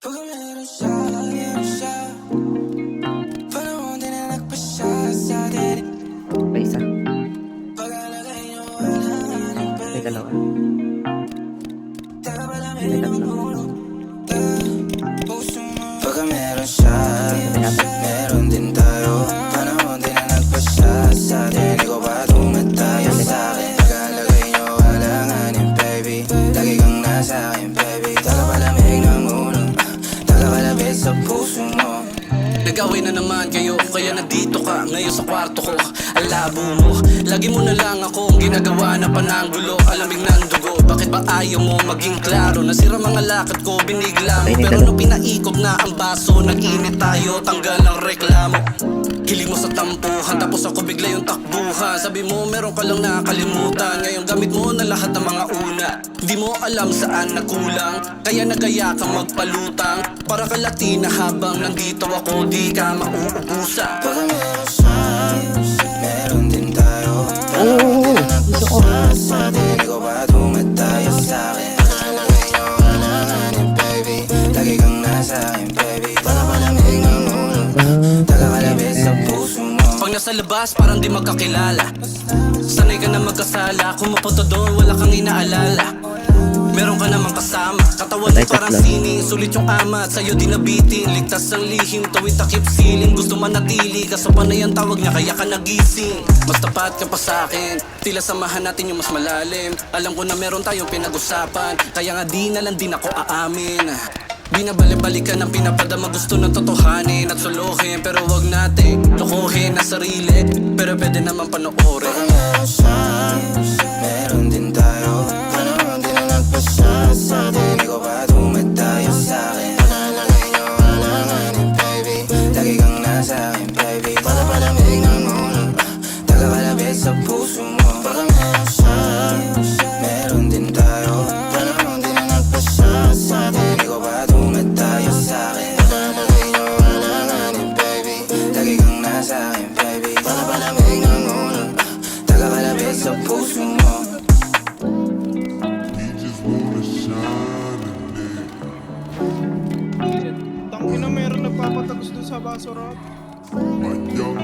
Pag meron siya panahon din na nagpasya sa atin. May isa. Pag-alagay niyo wala ng May dalawa. Taka pala May may tatlo. namulog puso mo. Pag meron siya meron din tayo. Panahon din na nagpasya sa atin. Di ko ba tumatayo sa akin? Pag-alagay niyo wala nga ni baby. Lagi kang nasa akin baby. Taka pala may namulog taga-kalabit sa puso mo. Nag-away na naman kayo, kaya nandito ka ngayon sa kwarto ko. Ang labo mo, lagi mo na lang ako ginagawa na pananggulo. Alamig ng dugo, bakit ba ayaw mo maging klaro? Nasira mga lakad ko, binigla mo. Pero nung pinaikot na ang baso, nag-init tayo, tanggal ang reklamo. Hiling mo sa tampuhan, tapos ako bigla yung takbuhan. Sabi mo meron ka lang nakalimutan, ngayon gamit mo na lahat ng mga una. Di mo alam saan nagkulang, kaya nagaya ka magpalutang. Para ka Latina habang nandito ako, di ka mauubusan. Pag meron siya meron din tayo. Oo, gusto ko. Sa atin, di ko ba tumatayo sa akin? Pag-alagay niyo wala nga ni baby. Lagi kang nasa akin baby. Taka palamig ng ulo taga-kalabit sa puso mo. Pag nasa labas, parang di magkakilala. Sanay ka na magkasala, kung mapunta doon, wala kang inaalala. Meron ka namang kasama, katawan mo parang sining. Sulit yung ama at sa'yo di nabitin. Ligtas ang lihim, tawid takip siling. Gusto manatili, kaso panay ang tawag niya kaya ka nagising. Mas tapat ka pa sa'kin, tila samahan natin yung mas malalim. Alam ko na meron tayong pinag-usapan, kaya nga di na lang din ako aamin. Binabalik-balikan ang pinapadama, gusto ng totohanin at suluhin. Pero wag natin lokohin ang sarili, pero pwede naman panoorin. Pag meron siya meron din tayo. Panahon din na nagpasya sa atin. Di ko ba tumatayo sa akin? Pag-alagay niyo wala nga ni baby. Lagi kang nasa akin baby. Taka palamig ng ulo taga-kalabit sa puso mo. Pag meron siya meron din tayo. Panahon din na nagpasya sa atin. Di ko ba tumatayo sa akin? Pag-alagay niyo wala nga ni baby. Lagi kang nasa akin baby. Taka palamig ng ulo taga-kalabit sa puso mo. You just wanna shine a nigga. Tangina, meron nagpapatagos doon sa baso, Rob. My young